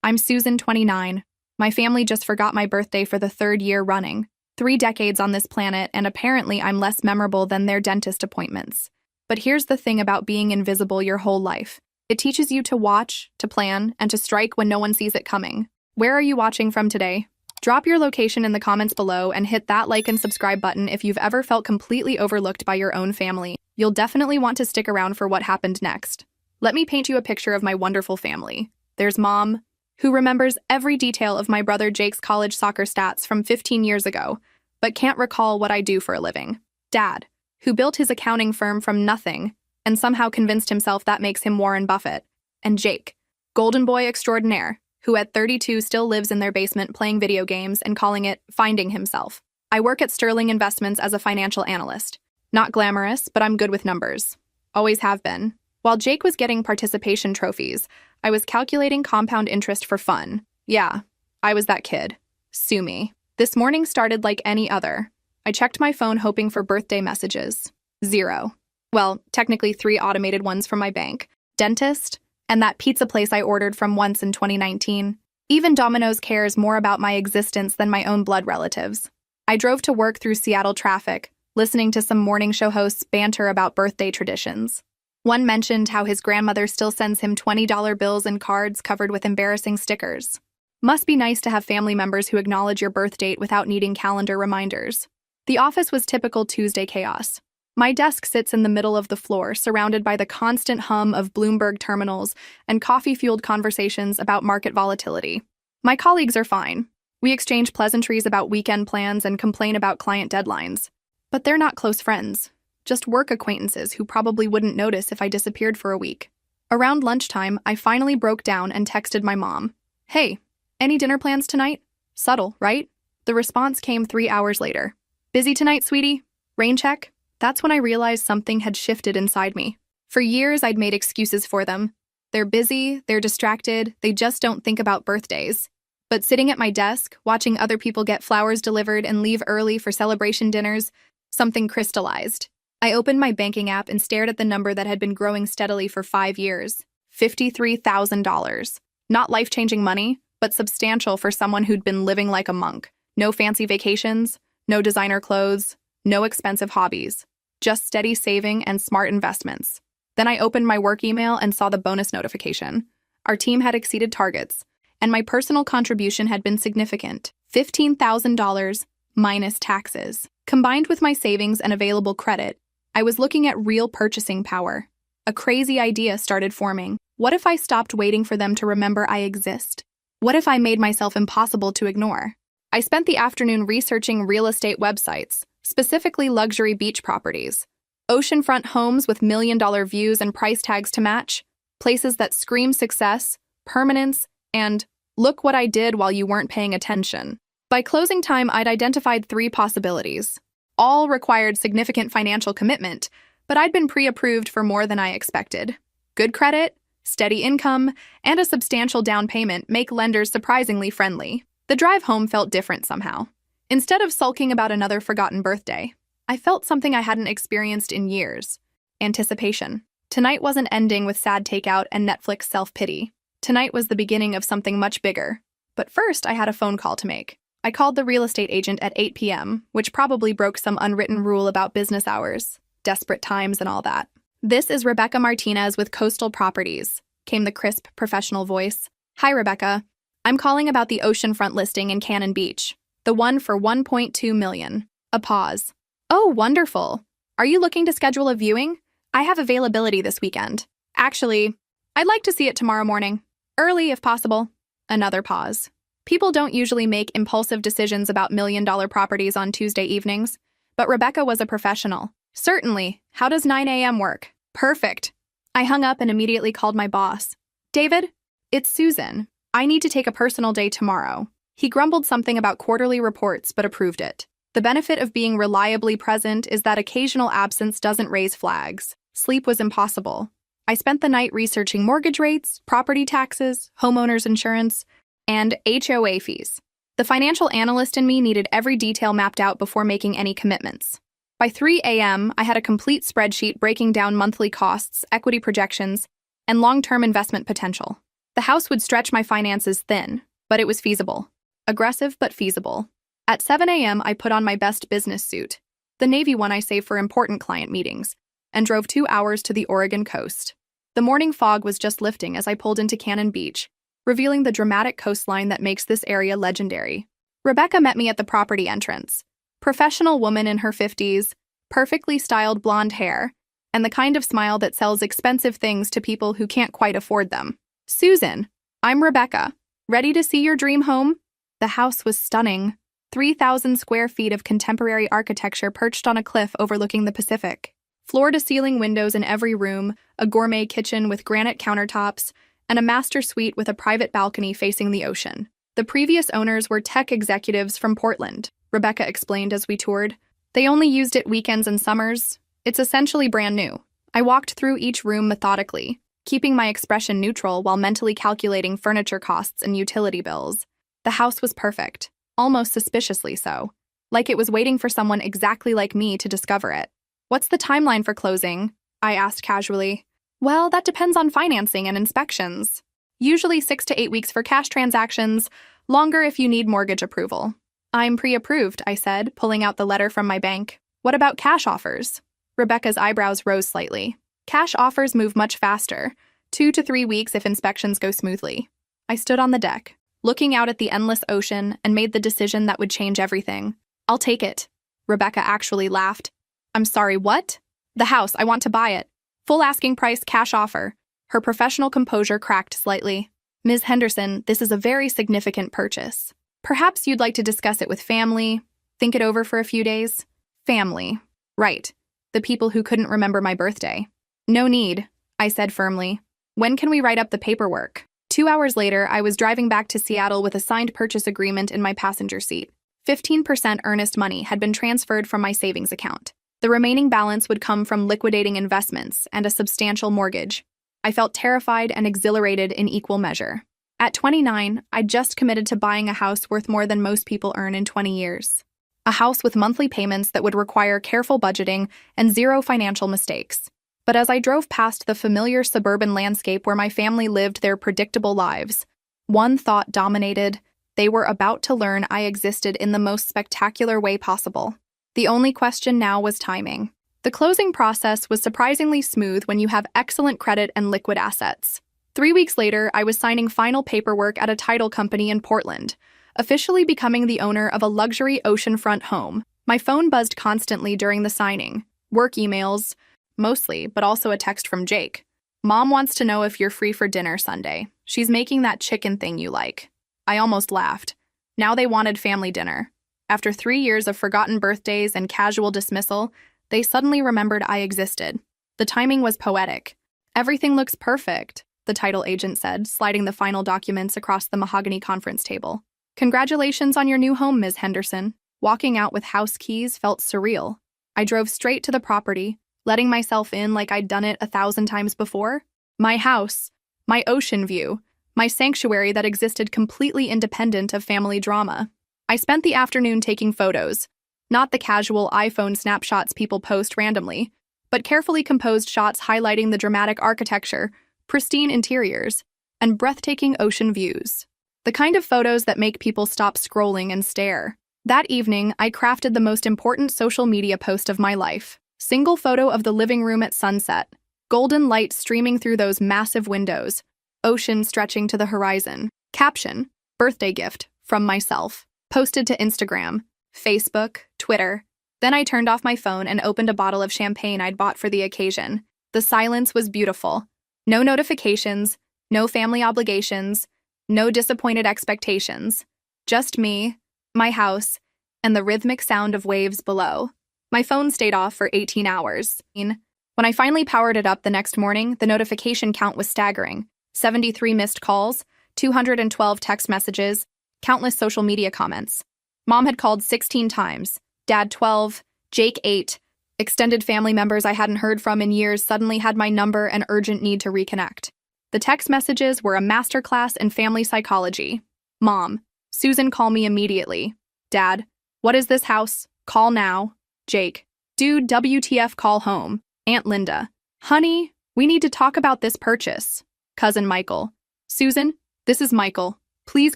I'm Susan, 29. My family just forgot my birthday for the third year running. 3 decades on this planet, and apparently I'm less memorable than their dentist appointments. But here's the thing about being invisible your whole life. It teaches you to watch, to plan, and to strike when no one sees it coming. Where are you watching from today? Drop your location in the comments below and hit that like and subscribe button if you've ever felt completely overlooked by your own family. You'll definitely want to stick around for what happened next. Let me paint you a picture of my wonderful family. There's Mom, who remembers every detail of my brother Jake's college soccer stats from 15 years ago, but can't recall what I do for a living. Dad, who built his accounting firm from nothing and somehow convinced himself that makes him Warren Buffett. And Jake, golden boy extraordinaire, who at 32 still lives in their basement playing video games and calling it finding himself. I work at Sterling Investments as a financial analyst. Not glamorous, but I'm good with numbers. Always have been. While Jake was getting participation trophies, I was calculating compound interest for fun. Yeah, I was that kid. Sue me. This morning started like any other. I checked my phone hoping for birthday messages. 0. Well, technically 3 automated ones from my bank, dentist, and that pizza place I ordered from once in 2019. Even Domino's cares more about my existence than my own blood relatives. I drove to work through Seattle traffic, listening to some morning show hosts banter about birthday traditions. One mentioned how his grandmother still sends him $20 bills and cards covered with embarrassing stickers. Must be nice to have family members who acknowledge your birth date without needing calendar reminders. The office was typical Tuesday chaos. My desk sits in the middle of the floor, surrounded by the constant hum of Bloomberg terminals and coffee-fueled conversations about market volatility. My colleagues are fine. We exchange pleasantries about weekend plans and complain about client deadlines. But they're not close friends. Just work acquaintances who probably wouldn't notice if I disappeared for a week. Around lunchtime, I finally broke down and texted my mom. Hey, any dinner plans tonight? Subtle, right? The response came 3 hours later. Busy tonight, sweetie? Rain check? That's when I realized something had shifted inside me. For years, I'd made excuses for them. They're busy, they're distracted, they just don't think about birthdays. But sitting at my desk, watching other people get flowers delivered and leave early for celebration dinners, something crystallized. I opened my banking app and stared at the number that had been growing steadily for 5 years. $53,000. Not life-changing money, but substantial for someone who'd been living like a monk. No fancy vacations, no designer clothes, no expensive hobbies. Just steady saving and smart investments. Then I opened my work email and saw the bonus notification. Our team had exceeded targets, and my personal contribution had been significant. $15,000 minus taxes. Combined with my savings and available credit, I was looking at real purchasing power. A crazy idea started forming. What if I stopped waiting for them to remember I exist? What if I made myself impossible to ignore? I spent the afternoon researching real estate websites, specifically luxury beach properties. Oceanfront homes with million-dollar views and price tags to match. Places that scream success, permanence, and look what I did while you weren't paying attention. By closing time, I'd identified 3 possibilities. All required significant financial commitment, but I'd been pre-approved for more than I expected. Good credit, steady income, and a substantial down payment make lenders surprisingly friendly. The drive home felt different somehow. Instead of sulking about another forgotten birthday, I felt something I hadn't experienced in years. Anticipation. Tonight wasn't ending with sad takeout and Netflix self-pity. Tonight was the beginning of something much bigger. But first, I had a phone call to make. I called the real estate agent at 8 p.m., which probably broke some unwritten rule about business hours, desperate times, and all that. "This is Rebecca Martinez with Coastal Properties," came the crisp, professional voice. "Hi, Rebecca. I'm calling about the oceanfront listing in Cannon Beach, the one for $1.2 million. A pause. "Oh, wonderful. Are you looking to schedule a viewing? I have availability this weekend. Actually, I'd like to see it tomorrow morning. Early, if possible." Another pause. People don't usually make impulsive decisions about million-dollar properties on Tuesday evenings, but Rebecca was a professional. "Certainly. How does 9 a.m. work?" "Perfect." I hung up and immediately called my boss. "David, it's Susan. I need to take a personal day tomorrow." He grumbled something about quarterly reports but approved it. The benefit of being reliably present is that occasional absence doesn't raise flags. Sleep was impossible. I spent the night researching mortgage rates, property taxes, homeowners insurance, and HOA fees. The financial analyst in me needed every detail mapped out before making any commitments. By 3 a.m., I had a complete spreadsheet breaking down monthly costs, equity projections, and long-term investment potential. The house would stretch my finances thin, but it was feasible. Aggressive, but feasible. At 7 a.m., I put on my best business suit, the navy one I save for important client meetings, and drove 2 hours to the Oregon coast. The morning fog was just lifting as I pulled into Cannon Beach, revealing the dramatic coastline that makes this area legendary. Rebecca met me at the property entrance. Professional woman in her 50s, perfectly styled blonde hair, and the kind of smile that sells expensive things to people who can't quite afford them. "Susan, I'm Rebecca. Ready to see your dream home?" The house was stunning. 3,000 square feet of contemporary architecture perched on a cliff overlooking the Pacific. Floor-to-ceiling windows in every room, a gourmet kitchen with granite countertops, and a master suite with a private balcony facing the ocean. The previous owners were tech executives from Portland, Rebecca explained as we toured. They only used it weekends and summers. It's essentially brand new. I walked through each room methodically, keeping my expression neutral while mentally calculating furniture costs and utility bills. The house was perfect, almost suspiciously so, like it was waiting for someone exactly like me to discover it. "What's the timeline for closing?" I asked casually. "Well, that depends on financing and inspections. Usually 6 to 8 weeks for cash transactions, longer if you need mortgage approval." "I'm pre-approved," I said, pulling out the letter from my bank. "What about cash offers?" Rebecca's eyebrows rose slightly. "Cash offers move much faster, 2 to 3 weeks if inspections go smoothly." I stood on the deck, looking out at the endless ocean, and made the decision that would change everything. "I'll take it." Rebecca actually laughed. "I'm sorry, what?" "The house, I want to buy it. Full asking price, cash offer." Her professional composure cracked slightly. "Ms. Henderson, this is a very significant purchase. Perhaps you'd like to discuss it with family, think it over for a few days." "Family. Right. The people who couldn't remember my birthday." "No need," I said firmly. "When can we write up the paperwork?" 2 hours later, I was driving back to Seattle with a signed purchase agreement in my passenger seat. 15% earnest money had been transferred from my savings account. The remaining balance would come from liquidating investments and a substantial mortgage. I felt terrified and exhilarated in equal measure. At 29, I'd just committed to buying a house worth more than most people earn in 20 years. A house with monthly payments that would require careful budgeting and zero financial mistakes. But as I drove past the familiar suburban landscape where my family lived their predictable lives, one thought dominated: they were about to learn I existed in the most spectacular way possible. The only question now was timing. The closing process was surprisingly smooth when you have excellent credit and liquid assets. 3 weeks later, I was signing final paperwork at a title company in Portland, officially becoming the owner of a luxury oceanfront home. My phone buzzed constantly during the signing. Work emails, mostly, but also a text from Jake. "Mom wants to know if you're free for dinner Sunday. She's making that chicken thing you like." I almost laughed. Now they wanted family dinner. After 3 years of forgotten birthdays and casual dismissal, they suddenly remembered I existed. The timing was poetic. "Everything looks perfect," the title agent said, sliding the final documents across the mahogany conference table. "Congratulations on your new home, Ms. Henderson." Walking out with house keys felt surreal. I drove straight to the property, letting myself in like I'd done it 1,000 times before. My house, my ocean view, my sanctuary that existed completely independent of family drama. I spent the afternoon taking photos, not the casual iPhone snapshots people post randomly, but carefully composed shots highlighting the dramatic architecture, pristine interiors, and breathtaking ocean views. The kind of photos that make people stop scrolling and stare. That evening, I crafted the most important social media post of my life. Single photo of the living room at sunset, golden light streaming through those massive windows, ocean stretching to the horizon. Caption: birthday gift from myself. Posted to Instagram, Facebook, Twitter. Then I turned off my phone and opened a bottle of champagne I'd bought for the occasion. The silence was beautiful. No notifications, no family obligations, no disappointed expectations. Just me, my house, and the rhythmic sound of waves below. My phone stayed off for 18 hours. When I finally powered it up the next morning, the notification count was staggering. 73 missed calls, 212 text messages, countless social media comments. Mom had called 16 times, Dad 12, Jake 8. Extended family members I hadn't heard from in years suddenly had my number and urgent need to reconnect. The text messages were a masterclass in family psychology. Mom: "Susan, call me immediately." Dad: "What is this house? Call now." Jake: "Dude, WTF, call home." Aunt Linda: "Honey, we need to talk about this purchase." Cousin Michael: Susan, this is Michael. Please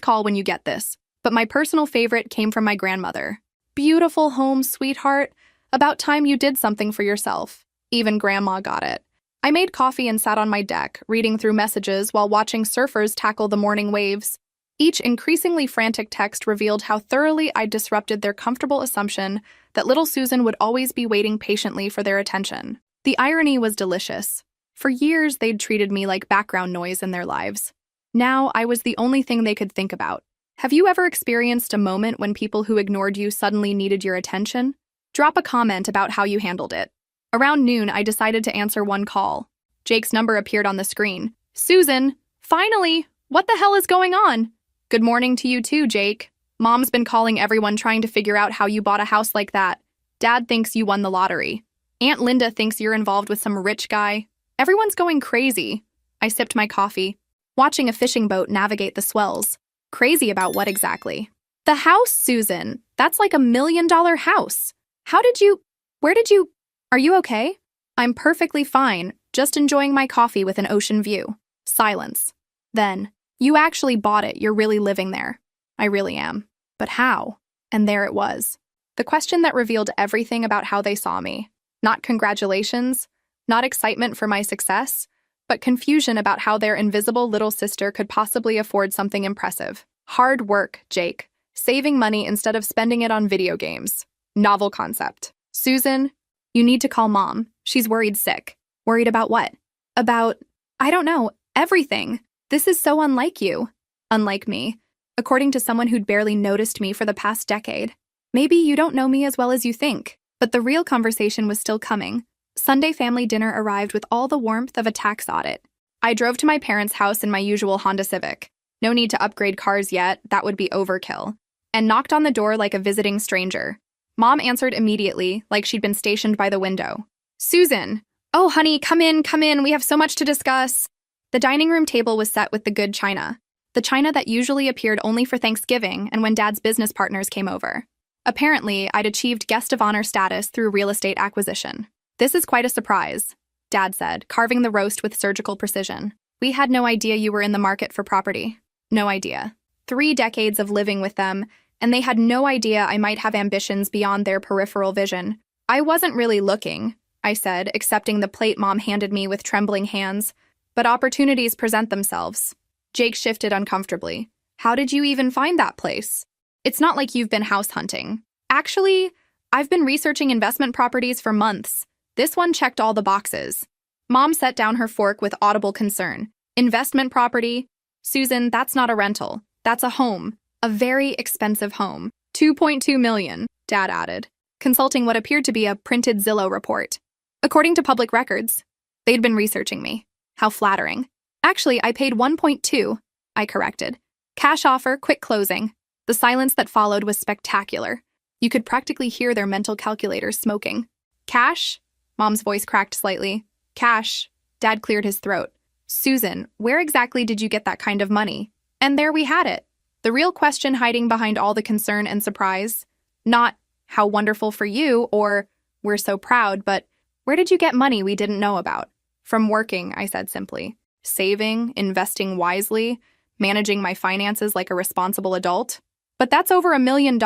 call when you get this. But my personal favorite came from my grandmother. Beautiful home, sweetheart. About time you did something for yourself. Even Grandma got it. I made coffee and sat on my deck, reading through messages while watching surfers tackle the morning waves. Each increasingly frantic text revealed how thoroughly I'd disrupted their comfortable assumption that little Susan would always be waiting patiently for their attention. The irony was delicious. For years, they'd treated me like background noise in their lives. Now, I was the only thing they could think about. Have you ever experienced a moment when people who ignored you suddenly needed your attention? Drop a comment about how you handled it. Around noon, I decided to answer one call. Jake's number appeared on the screen. Susan, finally! What the hell is going on? Good morning to you too, Jake. Mom's been calling everyone trying to figure out how you bought a house like that. Dad thinks you won the lottery. Aunt Linda thinks you're involved with some rich guy. Everyone's going crazy. I sipped my coffee, watching a fishing boat navigate the swells. Crazy about what exactly? The house, Susan. That's like $1 million house. Where did you... Are you okay? I'm perfectly fine, just enjoying my coffee with an ocean view. Silence. Then, you actually bought it, you're really living there. I really am. But how? And there it was. The question that revealed everything about how they saw me. Not congratulations, not excitement for my success, but confusion about how their invisible little sister could possibly afford something impressive. Hard work, Jake. Saving money instead of spending it on video games. Novel concept. Susan, you need to call Mom. She's worried sick. Worried about what? I don't know, everything. This is so unlike you. Unlike me. According to someone who'd barely noticed me for the past decade. Maybe you don't know me as well as you think. But the real conversation was still coming. Sunday family dinner arrived with all the warmth of a tax audit. I drove to my parents' house in my usual Honda Civic. No need to upgrade cars yet, that would be overkill. And knocked on the door like a visiting stranger. Mom answered immediately, like she'd been stationed by the window. Susan! Oh, honey, come in, we have so much to discuss. The dining room table was set with the good china. The china that usually appeared only for Thanksgiving and when Dad's business partners came over. Apparently, I'd achieved guest of honor status through real estate acquisition. This is quite a surprise, Dad said, carving the roast with surgical precision. We had no idea you were in the market for property. No idea. 3 decades of living with them, and they had no idea I might have ambitions beyond their peripheral vision. I wasn't really looking, I said, accepting the plate Mom handed me with trembling hands. But opportunities present themselves. Jake shifted uncomfortably. How did you even find that place? It's not like you've been house hunting. Actually, I've been researching investment properties for months. This one checked all the boxes. Mom set down her fork with audible concern. Investment property? Susan, that's not a rental. That's a home. A very expensive home. $2.2 million, Dad added, consulting what appeared to be a printed Zillow report. According to public records, they'd been researching me. How flattering. Actually, I paid 1.2, I corrected. Cash offer, quick closing. The silence that followed was spectacular. You could practically hear their mental calculators smoking. Cash? Mom's voice cracked slightly. Cash. Dad cleared his throat. Susan, where exactly did you get that kind of money? And there we had it. The real question hiding behind all the concern and surprise. Not, how wonderful for you, or, we're so proud, but where did you get money we didn't know about? From working, I said simply. Saving, investing wisely, managing my finances like a responsible adult. But that's over $1 million,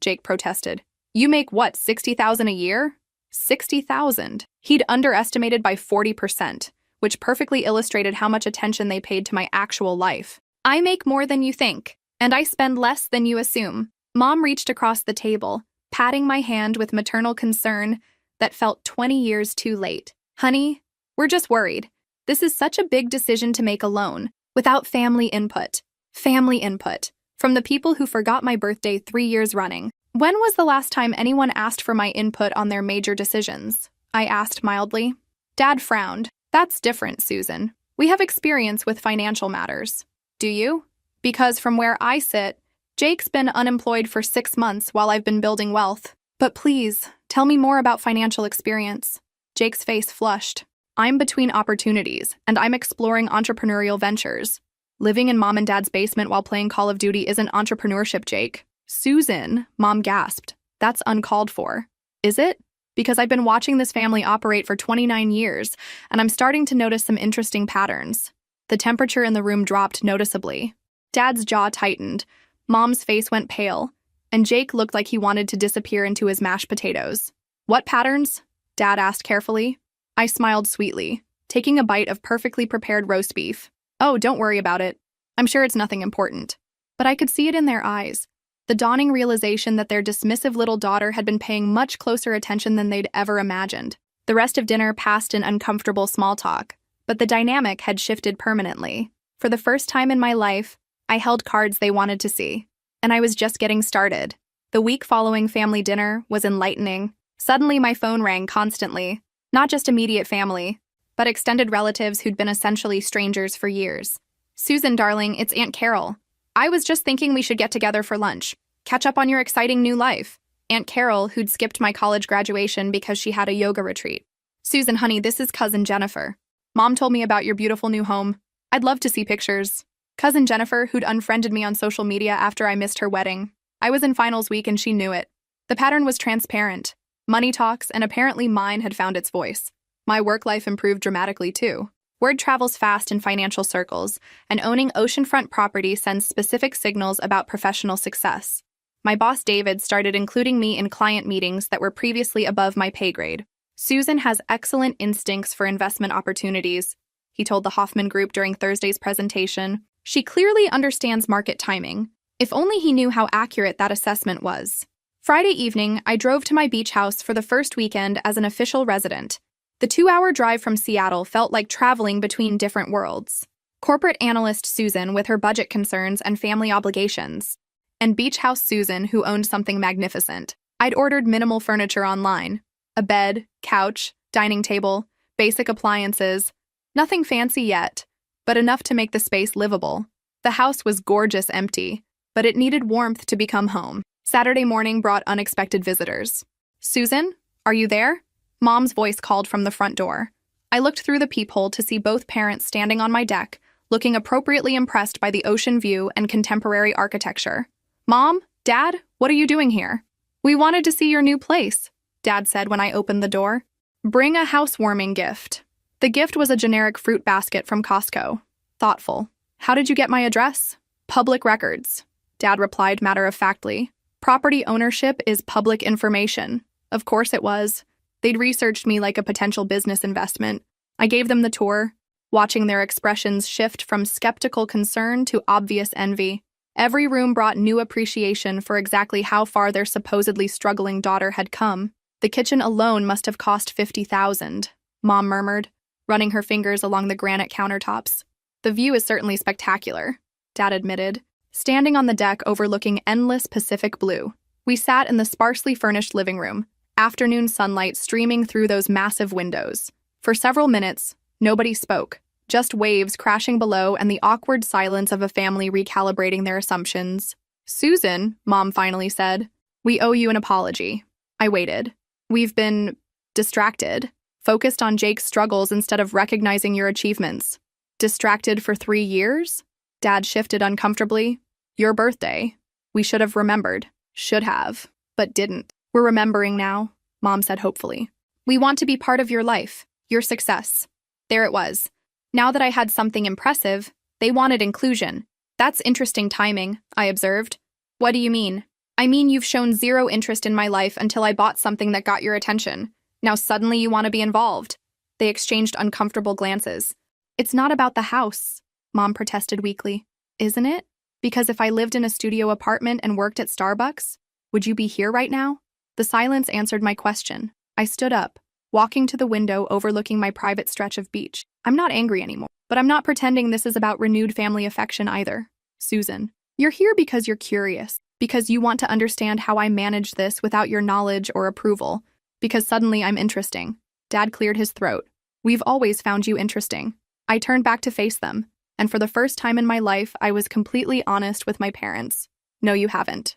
Jake protested. You make what, $60,000 a year? $60,000. He'd underestimated by 40%, which perfectly illustrated how much attention they paid to my actual life. I make more than you think, and I spend less than you assume. Mom reached across the table, patting my hand with maternal concern that felt 20 years too late. Honey, we're just worried. This is such a big decision to make alone, without family input. Family input. From the people who forgot my birthday 3 years running. When was the last time anyone asked for my input on their major decisions? I asked mildly. Dad frowned. That's different, Susan. We have experience with financial matters. Do you? Because from where I sit, Jake's been unemployed for 6 months while I've been building wealth. But please, tell me more about financial experience. Jake's face flushed. I'm between opportunities, and I'm exploring entrepreneurial ventures. Living in Mom and Dad's basement while playing Call of Duty isn't entrepreneurship, Jake. Susan, Mom gasped. That's uncalled for. Is it? Because I've been watching this family operate for 29 years, and I'm starting to notice some interesting patterns. The temperature in the room dropped noticeably. Dad's jaw tightened, Mom's face went pale, and Jake looked like he wanted to disappear into his mashed potatoes. "What patterns?" Dad asked carefully. I smiled sweetly, taking a bite of perfectly prepared roast beef. "Oh, don't worry about it. I'm sure it's nothing important." But I could see it in their eyes, the dawning realization that their dismissive little daughter had been paying much closer attention than they'd ever imagined. The rest of dinner passed in uncomfortable small talk, but the dynamic had shifted permanently. For the first time in my life, I held cards they wanted to see, and I was just getting started. The week following family dinner was enlightening. Suddenly my phone rang constantly, not just immediate family, but extended relatives who'd been essentially strangers for years. "Susan, darling, it's Aunt Carol. I was just thinking we should get together for lunch. Catch up on your exciting new life." Aunt Carol, who'd skipped my college graduation because she had a yoga retreat. "Susan, honey, this is Cousin Jennifer. Mom told me about your beautiful new home. I'd love to see pictures." Cousin Jennifer, who'd unfriended me on social media after I missed her wedding. I was in finals week and she knew it. The pattern was transparent. Money talks, and apparently mine had found its voice. My work life improved dramatically too. Word travels fast in financial circles, and owning oceanfront property sends specific signals about professional success. My boss David started including me in client meetings that were previously above my pay grade. "Susan has excellent instincts for investment opportunities," he told the Hoffman Group during Thursday's presentation. "She clearly understands market timing." If only he knew how accurate that assessment was. Friday evening, I drove to my beach house for the first weekend as an official resident. The 2-hour drive from Seattle felt like traveling between different worlds. Corporate analyst Susan with her budget concerns and family obligations, and beach house Susan who owned something magnificent. I'd ordered minimal furniture online: a bed, couch, dining table, basic appliances. Nothing fancy yet, but enough to make the space livable. The house was gorgeous empty, but it needed warmth to become home. Saturday morning brought unexpected visitors. "Susan, are you there?" Mom's voice called from the front door. I looked through the peephole to see both parents standing on my deck, looking appropriately impressed by the ocean view and contemporary architecture. "Mom, Dad, what are you doing here?" "We wanted to see your new place," Dad said when I opened the door. "Bring a housewarming gift." The gift was a generic fruit basket from Costco. Thoughtful. "How did you get my address?" "Public records," Dad replied matter-of-factly. "Property ownership is public information." Of course it was. They'd researched me like a potential business investment. I gave them the tour, watching their expressions shift from skeptical concern to obvious envy. Every room brought new appreciation for exactly how far their supposedly struggling daughter had come. "The kitchen alone must have cost $50,000, Mom murmured, running her fingers along the granite countertops. "The view is certainly spectacular," Dad admitted, standing on the deck overlooking endless Pacific blue. We sat in the sparsely furnished living room, afternoon sunlight streaming through those massive windows. For several minutes, nobody spoke, just waves crashing below and the awkward silence of a family recalibrating their assumptions. "Susan," Mom finally said, "we owe you an apology." I waited. "We've been distracted, focused on Jake's struggles instead of recognizing your achievements." "Distracted for 3 years?" Dad shifted uncomfortably. "Your birthday. We should have remembered. Should have, but didn't. We're remembering now," Mom said hopefully. "We want to be part of your life, your success." There it was. Now that I had something impressive, they wanted inclusion. "That's interesting timing," I observed. "What do you mean?" "I mean you've shown zero interest in my life until I bought something that got your attention. Now suddenly you want to be involved." They exchanged uncomfortable glances. "It's not about the house," Mom protested weakly. "Isn't it? Because if I lived in a studio apartment and worked at Starbucks, would you be here right now?" The silence answered my question. I stood up, walking to the window overlooking my private stretch of beach. "I'm not angry anymore, but I'm not pretending this is about renewed family affection either. Susan, you're here because you're curious, because you want to understand how I manage this without your knowledge or approval, because suddenly I'm interesting." Dad cleared his throat. "We've always found you interesting." I turned back to face them, and for the first time in my life, I was completely honest with my parents. "No, you haven't.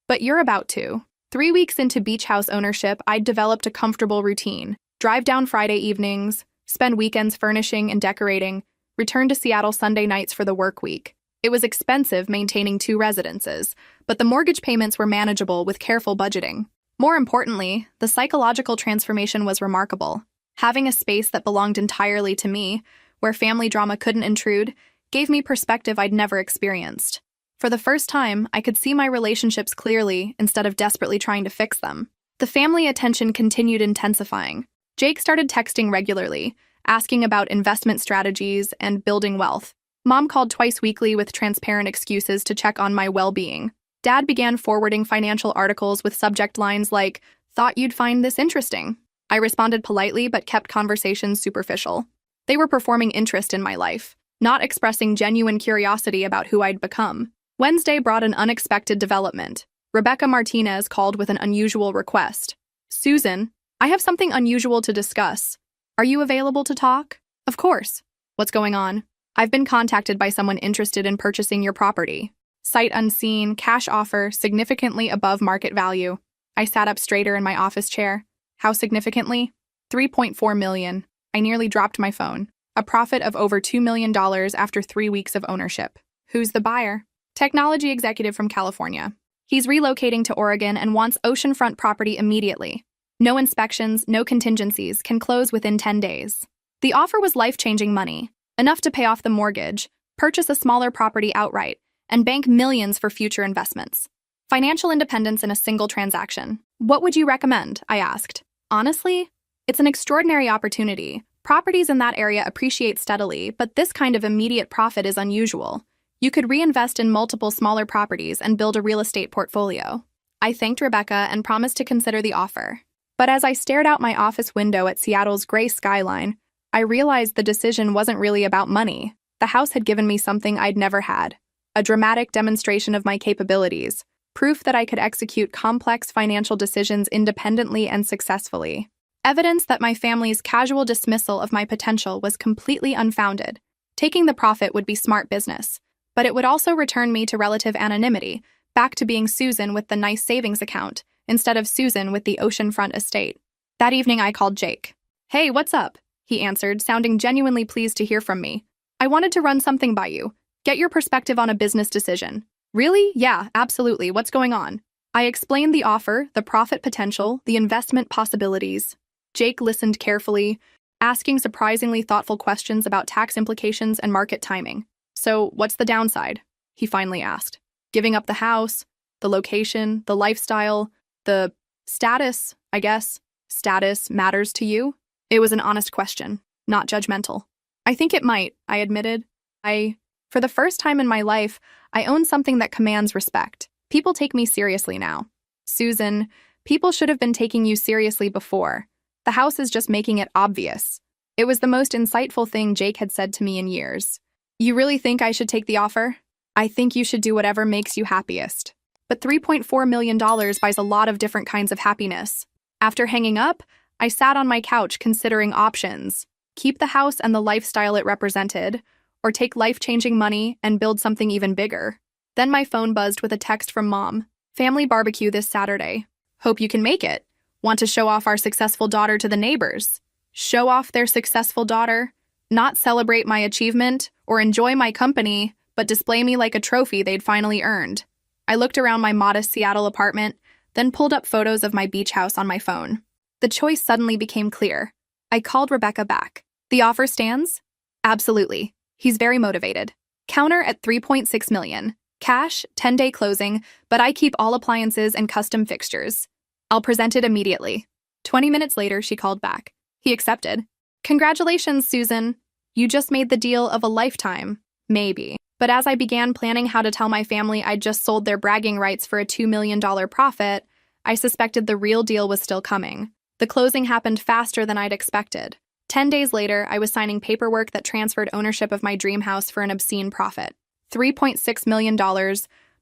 But you're about to." 3 weeks into beach house ownership, I'd developed a comfortable routine. Drive down Friday evenings, spend weekends furnishing and decorating, return to Seattle Sunday nights for the work week. It was expensive maintaining 2 residences, but the mortgage payments were manageable with careful budgeting. More importantly, the psychological transformation was remarkable. Having a space that belonged entirely to me, where family drama couldn't intrude, gave me perspective I'd never experienced. For the first time, I could see my relationships clearly instead of desperately trying to fix them. The family attention continued intensifying. Jake started texting regularly, asking about investment strategies and building wealth. Mom called twice weekly with transparent excuses to check on my well-being. Dad began forwarding financial articles with subject lines like, "Thought you'd find this interesting." I responded politely but kept conversations superficial. They were performing interest in my life, not expressing genuine curiosity about who I'd become. Wednesday brought an unexpected development. Rebecca Martinez called with an unusual request. "Susan, I have something unusual to discuss. Are you available to talk?" "Of course." "What's going on?" "I've been contacted by someone interested in purchasing your property. Sight unseen, cash offer, significantly above market value." I sat up straighter in my office chair. "How significantly?" $3.4 million. I nearly dropped my phone. A profit of over $2 million after 3 weeks of ownership. "Who's the buyer?" "Technology executive from California. He's relocating to Oregon and wants oceanfront property immediately. No inspections, no contingencies, can close within 10 days. The offer was life-changing money, enough to pay off the mortgage, purchase a smaller property outright, and bank millions for future investments. Financial independence in a single transaction. What would you recommend?" I asked. "Honestly, it's an extraordinary opportunity. Properties in that area appreciate steadily, but this kind of immediate profit is unusual. You could reinvest in multiple smaller properties and build a real estate portfolio." I thanked Rebecca and promised to consider the offer. But as I stared out my office window at Seattle's gray skyline, I realized the decision wasn't really about money. The house had given me something I'd never had. A dramatic demonstration of my capabilities. Proof that I could execute complex financial decisions independently and successfully. Evidence that my family's casual dismissal of my potential was completely unfounded. Taking the profit would be smart business, but it would also return me to relative anonymity, back to being Susan with the nice savings account, instead of Susan with the oceanfront estate. That evening I called Jake. "Hey, what's up?" he answered, sounding genuinely pleased to hear from me. "I wanted to run something by you. Get your perspective on a business decision." "Really? Yeah, absolutely. What's going on?" I explained the offer, the profit potential, the investment possibilities. Jake listened carefully, asking surprisingly thoughtful questions about tax implications and market timing. "So, what's the downside?" he finally asked. "Giving up the house, the location, the lifestyle, the status, I guess. Status matters to you?" It was an honest question, not judgmental. "I think it might," I admitted. For the first time in my life, I own something that commands respect. People take me seriously now. "Susan, people should have been taking you seriously before. The house is just making it obvious." It was the most insightful thing Jake had said to me in years. "You really think I should take the offer?" "I think you should do whatever makes you happiest." But $3.4 million buys a lot of different kinds of happiness. After hanging up, I sat on my couch considering options. Keep the house and the lifestyle it represented, or take life-changing money and build something even bigger. Then my phone buzzed with a text from Mom. "Family barbecue this Saturday. Hope you can make it. Want to show off our successful daughter to the neighbors." Show off their successful daughter? Not celebrate my achievement or enjoy my company, but display me like a trophy they'd finally earned. I looked around my modest Seattle apartment, then pulled up photos of my beach house on my phone. The choice suddenly became clear. I called Rebecca back. "The offer stands?" "Absolutely. He's very motivated. Counter at $3.6 million. Cash, 10-day closing, but I keep all appliances and custom fixtures. I'll present it immediately." 20 minutes later, she called back. He accepted. "Congratulations, Susan. You just made the deal of a lifetime." Maybe. But as I began planning how to tell my family I'd just sold their bragging rights for a $2 million profit, I suspected the real deal was still coming. The closing happened faster than I'd expected. 10 days later, I was signing paperwork that transferred ownership of my dream house for an obscene profit. $3.6 million,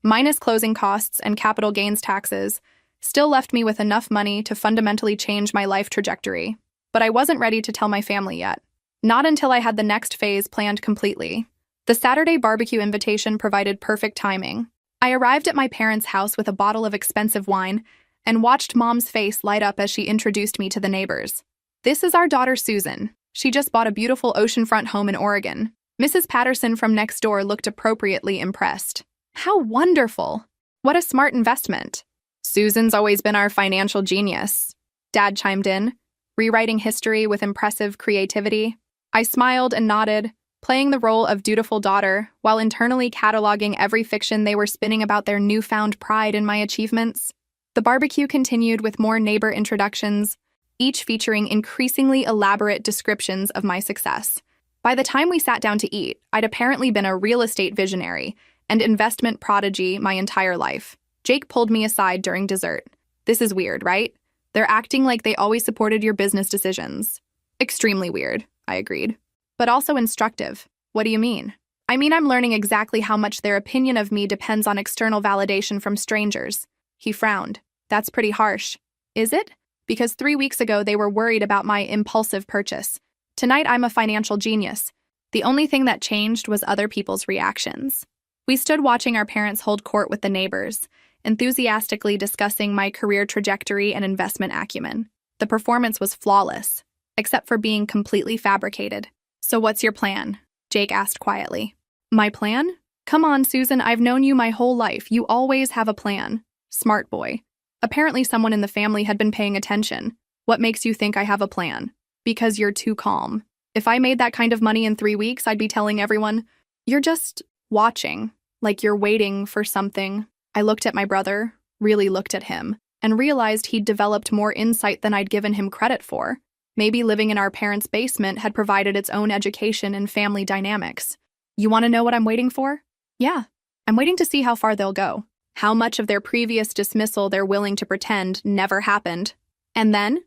minus closing costs and capital gains taxes, still left me with enough money to fundamentally change my life trajectory. But I wasn't ready to tell my family yet. Not until I had the next phase planned completely. The Saturday barbecue invitation provided perfect timing. I arrived at my parents' house with a bottle of expensive wine and watched Mom's face light up as she introduced me to the neighbors. "This is our daughter Susan. She just bought a beautiful oceanfront home in Oregon." Mrs. Patterson from next door looked appropriately impressed. "How wonderful! What a smart investment." "Susan's always been our financial genius," Dad chimed in, rewriting history with impressive creativity. I smiled and nodded, playing the role of dutiful daughter while internally cataloging every fiction they were spinning about their newfound pride in my achievements. The barbecue continued with more neighbor introductions, each featuring increasingly elaborate descriptions of my success. By the time we sat down to eat, I'd apparently been a real estate visionary and investment prodigy my entire life. Jake pulled me aside during dessert. This is weird, right? They're acting like they always supported your business decisions. Extremely weird, I agreed. But also instructive. What do you mean? I mean, I'm learning exactly how much their opinion of me depends on external validation from strangers. He frowned. That's pretty harsh. Is it? Because 3 weeks ago they were worried about my impulsive purchase. Tonight I'm a financial genius. The only thing that changed was other people's reactions. We stood watching our parents hold court with the neighbors, enthusiastically discussing my career trajectory and investment acumen. The performance was flawless, except for being completely fabricated. So what's your plan? Jake asked quietly. My plan? Come on, Susan, I've known you my whole life. You always have a plan. Smart boy. Apparently someone in the family had been paying attention. What makes you think I have a plan? Because you're too calm. If I made that kind of money in 3 weeks, I'd be telling everyone, you're just watching, like you're waiting for something. I looked at my brother, really looked at him, and realized he'd developed more insight than I'd given him credit for. Maybe living in our parents' basement had provided its own education and family dynamics. You want to know what I'm waiting for? Yeah, I'm waiting to see how far they'll go. How much of their previous dismissal they're willing to pretend never happened. And then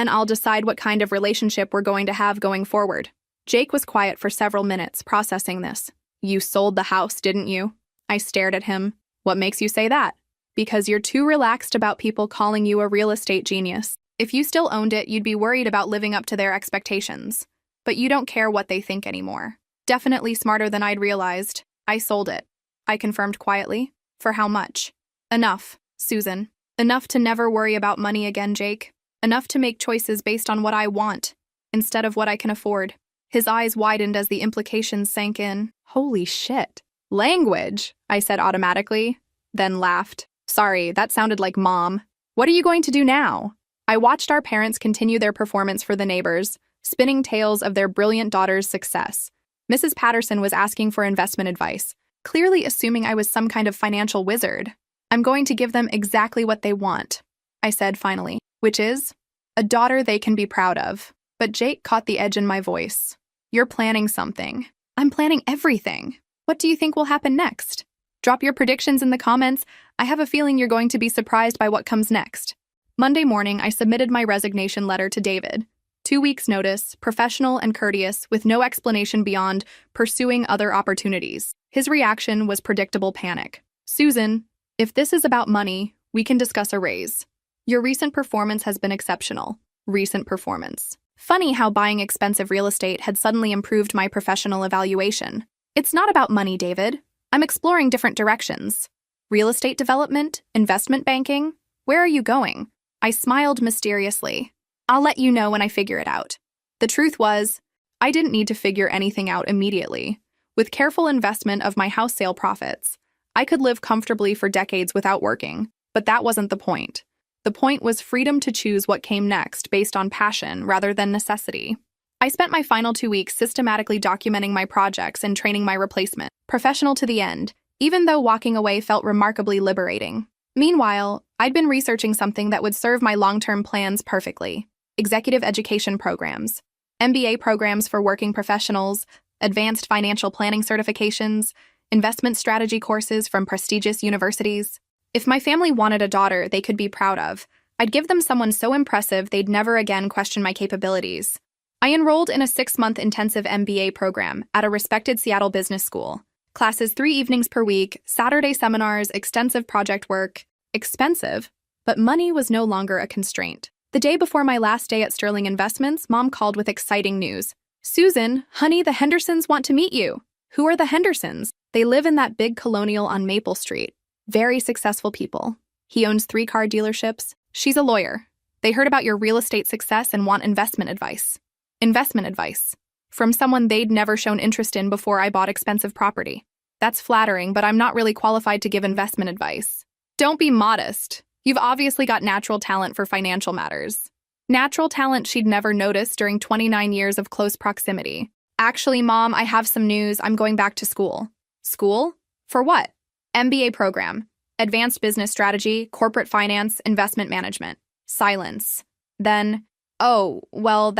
I'll decide what kind of relationship we're going to have going forward. Jake was quiet for several minutes, processing this. You sold the house, didn't you? I stared at him. What makes you say that? Because you're too relaxed about people calling you a real estate genius. If you still owned it, you'd be worried about living up to their expectations. But you don't care what they think anymore. Definitely smarter than I'd realized. I sold it. I confirmed quietly. For how much? Enough, Susan. Enough to never worry about money again, Jake. Enough to make choices based on what I want, instead of what I can afford. His eyes widened as the implications sank in. Holy shit. Language, I said automatically, then laughed. Sorry, that sounded like Mom. What are you going to do now? I watched our parents continue their performance for the neighbors, spinning tales of their brilliant daughter's success. Mrs. Patterson was asking for investment advice, clearly assuming I was some kind of financial wizard. I'm going to give them exactly what they want, I said finally, which is a daughter they can be proud of. But Jake caught the edge in my voice. You're planning something. I'm planning everything. What do you think will happen next? Drop your predictions in the comments. I have a feeling you're going to be surprised by what comes next. Monday morning, I submitted my resignation letter to David. 2 weeks' notice, professional and courteous, with no explanation beyond pursuing other opportunities. His reaction was predictable panic. Susan, if this is about money, we can discuss a raise. Your recent performance has been exceptional. Recent performance. Funny how buying expensive real estate had suddenly improved my professional evaluation. It's not about money, David. I'm exploring different directions. Real estate development? Investment banking? Where are you going? I smiled mysteriously. I'll let you know when I figure it out. The truth was, I didn't need to figure anything out immediately. With careful investment of my house sale profits, I could live comfortably for decades without working, but that wasn't the point. The point was freedom to choose what came next based on passion rather than necessity. I spent my final 2 weeks systematically documenting my projects and training my replacement, professional to the end, even though walking away felt remarkably liberating. Meanwhile, I'd been researching something that would serve my long-term plans perfectly. Executive education programs, MBA programs for working professionals, advanced financial planning certifications, investment strategy courses from prestigious universities. If my family wanted a daughter they could be proud of, I'd give them someone so impressive they'd never again question my capabilities. I enrolled in a 6-month intensive MBA program at a respected Seattle business school. Classes 3 evenings per week, Saturday seminars, extensive project work. Expensive, but money was no longer a constraint. The day before my last day at Sterling Investments, Mom called with exciting news. Susan, honey, the Hendersons want to meet you. Who are the Hendersons? They live in that big colonial on Maple Street. Very successful people. He owns 3 car dealerships. She's a lawyer. They heard about your real estate success and want investment advice. Investment advice. From someone they'd never shown interest in before I bought expensive property. That's flattering, but I'm not really qualified to give investment advice. Don't be modest. You've obviously got natural talent for financial matters. Natural talent she'd never noticed during 29 years of close proximity. Actually, Mom, I have some news. I'm going back to school. School? For what? MBA program. Advanced Business Strategy, Corporate Finance, Investment Management. Silence. Then, oh, well,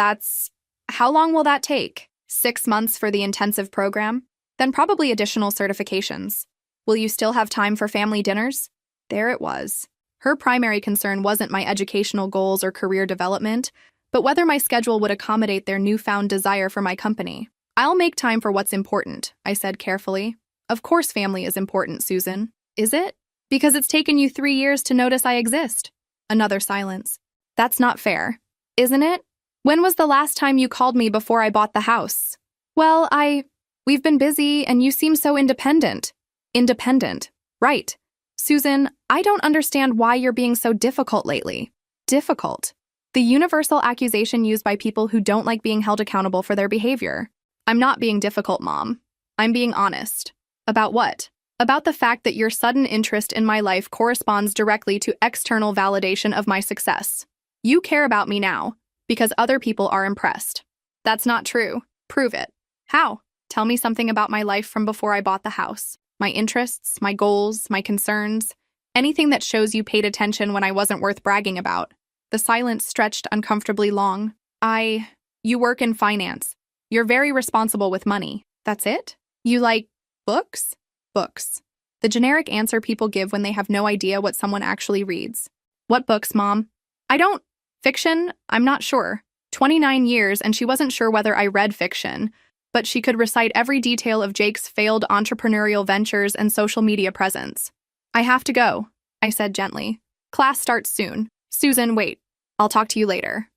how long will that take? 6 months for the intensive program? Then probably additional certifications. Will you still have time for family dinners? There it was. Her primary concern wasn't my educational goals or career development, but whether my schedule would accommodate their newfound desire for my company. I'll make time for what's important, I said carefully. Of course family is important, Susan. Is it? Because it's taken you 3 years to notice I exist. Another silence. That's not fair. Isn't it? When was the last time you called me before I bought the house? Well, we've been busy and you seem so independent. Independent. Right. Susan, I don't understand why you're being so difficult lately. Difficult. The universal accusation used by people who don't like being held accountable for their behavior. I'm not being difficult, Mom. I'm being honest. About what? About the fact that your sudden interest in my life corresponds directly to external validation of my success. You care about me now because other people are impressed. That's not true. Prove it. How? Tell me something about my life from before I bought the house. My interests, my goals, my concerns. Anything that shows you paid attention when I wasn't worth bragging about. The silence stretched uncomfortably long. You work in finance. You're very responsible with money. That's it? You like books? Books. The generic answer people give when they have no idea what someone actually reads. What books, Mom? I don't. Fiction? I'm not sure. 29 years and she wasn't sure whether I read fiction, but she could recite every detail of Jake's failed entrepreneurial ventures and social media presence. I have to go, I said gently. Class starts soon. Susan, wait. I'll talk to you later.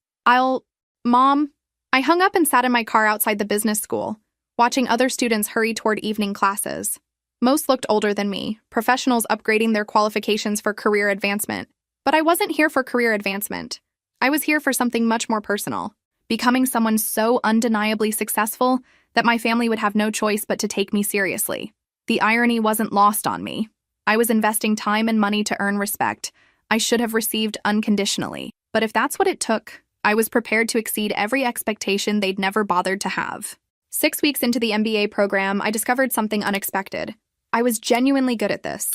Mom? I hung up and sat in my car outside the business school, watching other students hurry toward evening classes. Most looked older than me, professionals upgrading their qualifications for career advancement. But I wasn't here for career advancement. I was here for something much more personal, becoming someone so undeniably successful that my family would have no choice but to take me seriously. The irony wasn't lost on me. I was investing time and money to earn respect I should have received unconditionally. But if that's what it took, I was prepared to exceed every expectation they'd never bothered to have. 6 weeks into the MBA program, I discovered something unexpected. I was genuinely good at this.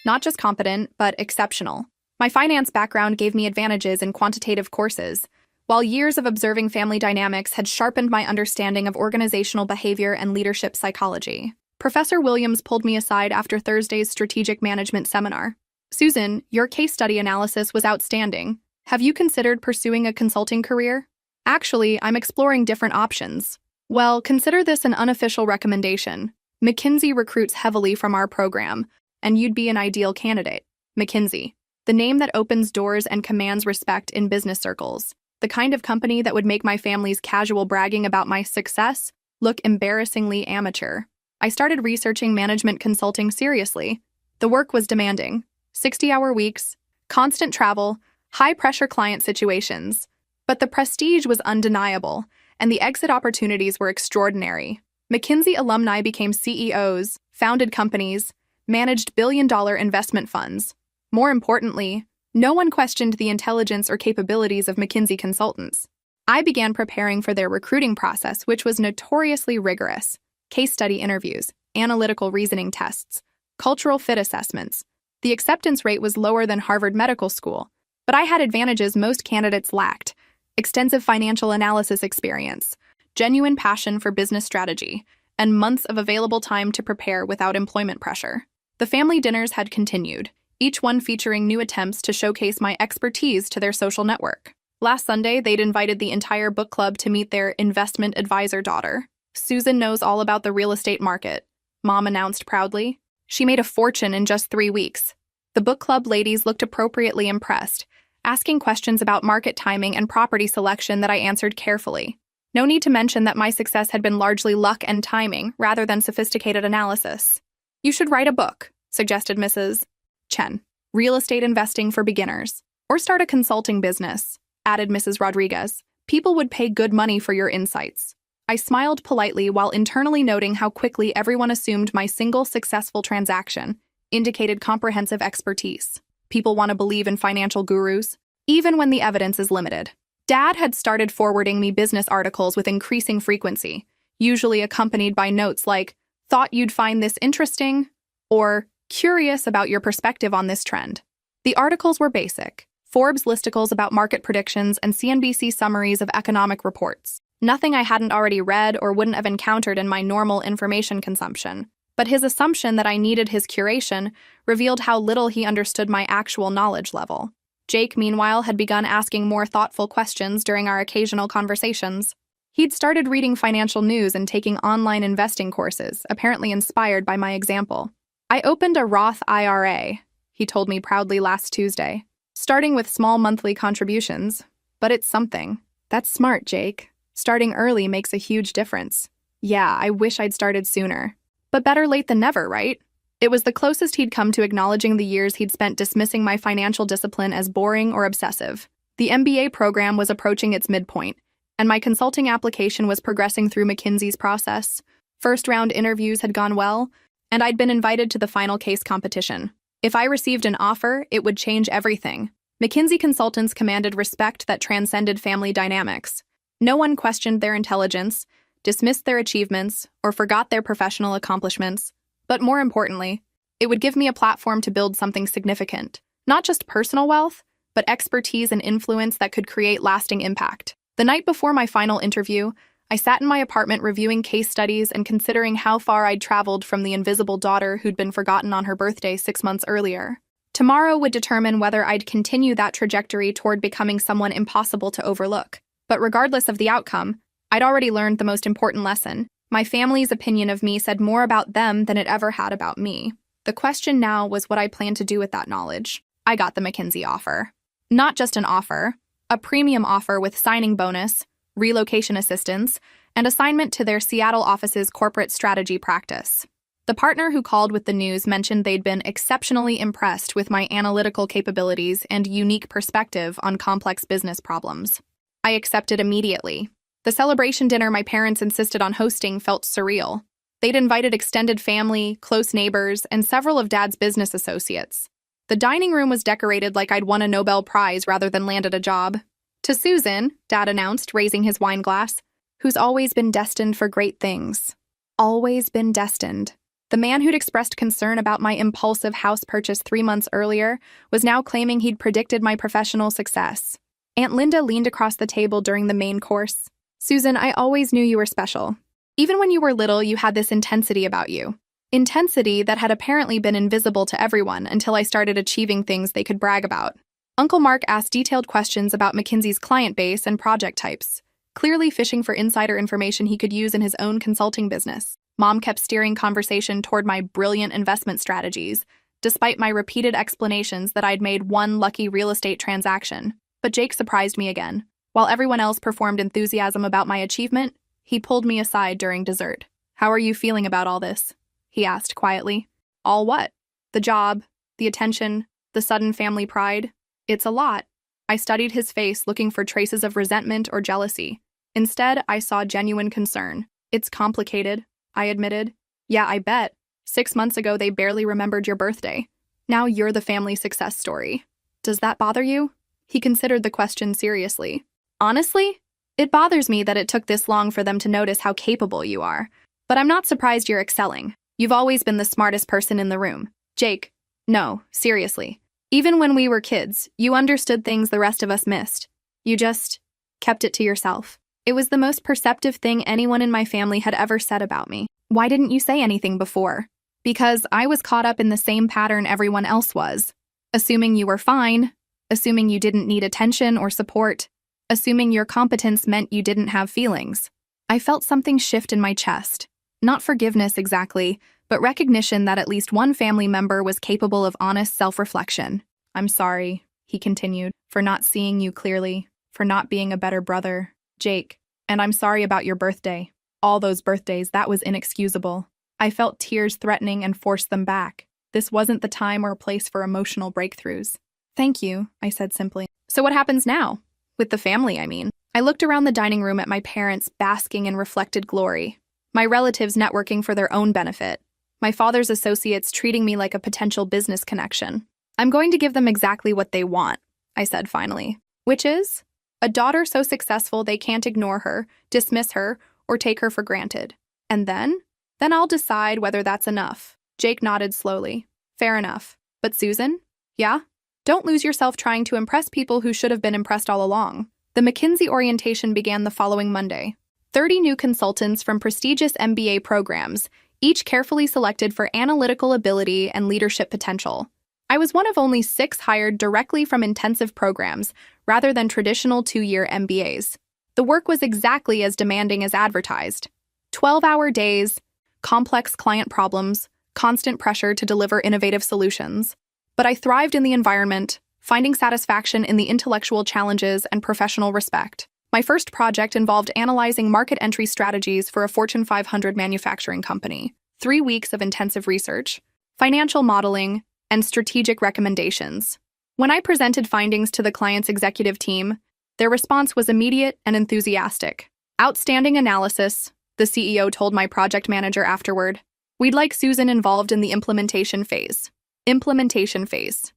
Not just competent, but exceptional. My finance background gave me advantages in quantitative courses, while years of observing family dynamics had sharpened my understanding of organizational behavior and leadership psychology. Professor Williams pulled me aside after Thursday's strategic management seminar. Susan, your case study analysis was outstanding. Have you considered pursuing a consulting career? Actually, I'm exploring different options. Well, consider this an unofficial recommendation. McKinsey recruits heavily from our program, and you'd be an ideal candidate. McKinsey, the name that opens doors and commands respect in business circles. The kind of company that would make my family's casual bragging about my success look embarrassingly amateur. I started researching management consulting seriously. The work was demanding. 60-hour weeks, constant travel, high-pressure client situations. But the prestige was undeniable, and the exit opportunities were extraordinary. McKinsey alumni became CEOs, founded companies, managed billion-dollar investment funds. More importantly, no one questioned the intelligence or capabilities of McKinsey consultants. I began preparing for their recruiting process, which was notoriously rigorous. Case study interviews, analytical reasoning tests, cultural fit assessments. The acceptance rate was lower than Harvard Medical School, but I had advantages most candidates lacked: extensive financial analysis experience, genuine passion for business strategy, and months of available time to prepare without employment pressure. The family dinners had continued, each one featuring new attempts to showcase my expertise to their social network. Last Sunday, they'd invited the entire book club to meet their investment advisor daughter. Susan knows all about the real estate market, Mom announced proudly. She made a fortune in just 3 weeks. The book club ladies looked appropriately impressed, asking questions about market timing and property selection that I answered carefully. No need to mention that my success had been largely luck and timing rather than sophisticated analysis. You should write a book, suggested Mrs. Chen. Real estate investing for beginners. Or start a consulting business, added Mrs. Rodriguez. People would pay good money for your insights. I smiled politely while internally noting how quickly everyone assumed my single successful transaction indicated comprehensive expertise. People want to believe in financial gurus, even when the evidence is limited. Dad had started forwarding me business articles with increasing frequency, usually accompanied by notes like, "Thought you'd find this interesting," or "Curious about your perspective on this trend." The articles were basic: Forbes listicles about market predictions and CNBC summaries of economic reports. Nothing I hadn't already read or wouldn't have encountered in my normal information consumption. But his assumption that I needed his curation revealed how little he understood my actual knowledge level. Jake, meanwhile, had begun asking more thoughtful questions during our occasional conversations. He'd started reading financial news and taking online investing courses, apparently inspired by my example. "I opened a Roth IRA," he told me proudly last Tuesday, "starting with small monthly contributions. But it's something." "That's smart, Jake. Starting early makes a huge difference." "Yeah, I wish I'd started sooner." But better late than never, right? It was the closest he'd come to acknowledging the years he'd spent dismissing my financial discipline as boring or obsessive. The MBA program was approaching its midpoint, and my consulting application was progressing through McKinsey's process. First-round interviews had gone well, and I'd been invited to the final case competition. If I received an offer, it would change everything. McKinsey consultants commanded respect that transcended family dynamics. No one questioned their intelligence, dismissed their achievements, or forgot their professional accomplishments. But more importantly, it would give me a platform to build something significant. Not just personal wealth, but expertise and influence that could create lasting impact. The night before my final interview, I sat in my apartment reviewing case studies and considering how far I'd traveled from the invisible daughter who'd been forgotten on her birthday 6 months earlier. Tomorrow would determine whether I'd continue that trajectory toward becoming someone impossible to overlook. But regardless of the outcome, I'd already learned the most important lesson. My family's opinion of me said more about them than it ever had about me. The question now was what I planned to do with that knowledge. I got the McKinsey offer. Not just an offer, a premium offer with signing bonus, relocation assistance, and assignment to their Seattle office's corporate strategy practice. The partner who called with the news mentioned they'd been exceptionally impressed with my analytical capabilities and unique perspective on complex business problems. I accepted immediately. The celebration dinner my parents insisted on hosting felt surreal. They'd invited extended family, close neighbors, and several of Dad's business associates. The dining room was decorated like I'd won a Nobel Prize rather than landed a job. "To Susan," Dad announced, raising his wine glass, "who's always been destined for great things." Always been destined. The man who'd expressed concern about my impulsive house purchase 3 months earlier was now claiming he'd predicted my professional success. Aunt Linda leaned across the table during the main course. "Susan, I always knew you were special. Even when you were little, you had this intensity about you. Intensity that had apparently been invisible to everyone until I started achieving things they could brag about." Uncle Mark asked detailed questions about McKinsey's client base and project types, clearly fishing for insider information he could use in his own consulting business. Mom kept steering conversation toward my brilliant investment strategies, despite my repeated explanations that I'd made one lucky real estate transaction. But Jake surprised me again. While everyone else performed enthusiasm about my achievement, he pulled me aside during dessert. "How are you feeling about all this?" he asked quietly. "All what?" "The job, the attention, the sudden family pride. It's a lot." I studied his face, looking for traces of resentment or jealousy. Instead, I saw genuine concern. "It's complicated," I admitted. "Yeah, I bet. 6 months ago, they barely remembered your birthday. Now you're the family success story. Does that bother you?" He considered the question seriously. "Honestly, it bothers me that it took this long for them to notice how capable you are. But I'm not surprised you're excelling. You've always been the smartest person in the room." "Jake, no, seriously. Even when we were kids, you understood things the rest of us missed. You just kept it to yourself. It was the most perceptive thing anyone in my family had ever said about me. Why didn't you say anything before?" "Because I was caught up in the same pattern everyone else was. Assuming you were fine, assuming you didn't need attention or support, assuming your competence meant you didn't have feelings." I felt something shift in my chest. Not forgiveness exactly, but recognition that at least one family member was capable of honest self-reflection. "I'm sorry," he continued, "for not seeing you clearly, for not being a better brother, Jake. And I'm sorry about your birthday. All those birthdays, that was inexcusable." I felt tears threatening and forced them back. This wasn't the time or place for emotional breakthroughs. "Thank you," I said simply. "So what happens now? With the family, I mean." I looked around the dining room at my parents basking in reflected glory, my relatives networking for their own benefit, my father's associates treating me like a potential business connection. "I'm going to give them exactly what they want," I said finally. "Which is? A daughter so successful they can't ignore her, dismiss her, or take her for granted. And then? Then I'll decide whether that's enough. Jake nodded slowly. Fair enough. But Susan? Yeah? Don't lose yourself trying to impress people who should have been impressed all along. The McKinsey orientation began the following Monday. 30 new consultants from prestigious MBA programs, each carefully selected for analytical ability and leadership potential. I was one of only 6 hired directly from intensive programs, rather than traditional 2-year MBAs. The work was exactly as demanding as advertised. 12-hour days, complex client problems, constant pressure to deliver innovative solutions. But I thrived in the environment, finding satisfaction in the intellectual challenges and professional respect. My first project involved analyzing market entry strategies for a Fortune 500 manufacturing company. 3 weeks of intensive research, financial modeling, and strategic recommendations. When I presented findings to the client's executive team, their response was immediate and enthusiastic. Outstanding analysis, the CEO told my project manager afterward. We'd like Susan involved in the implementation phase. Implementation phase.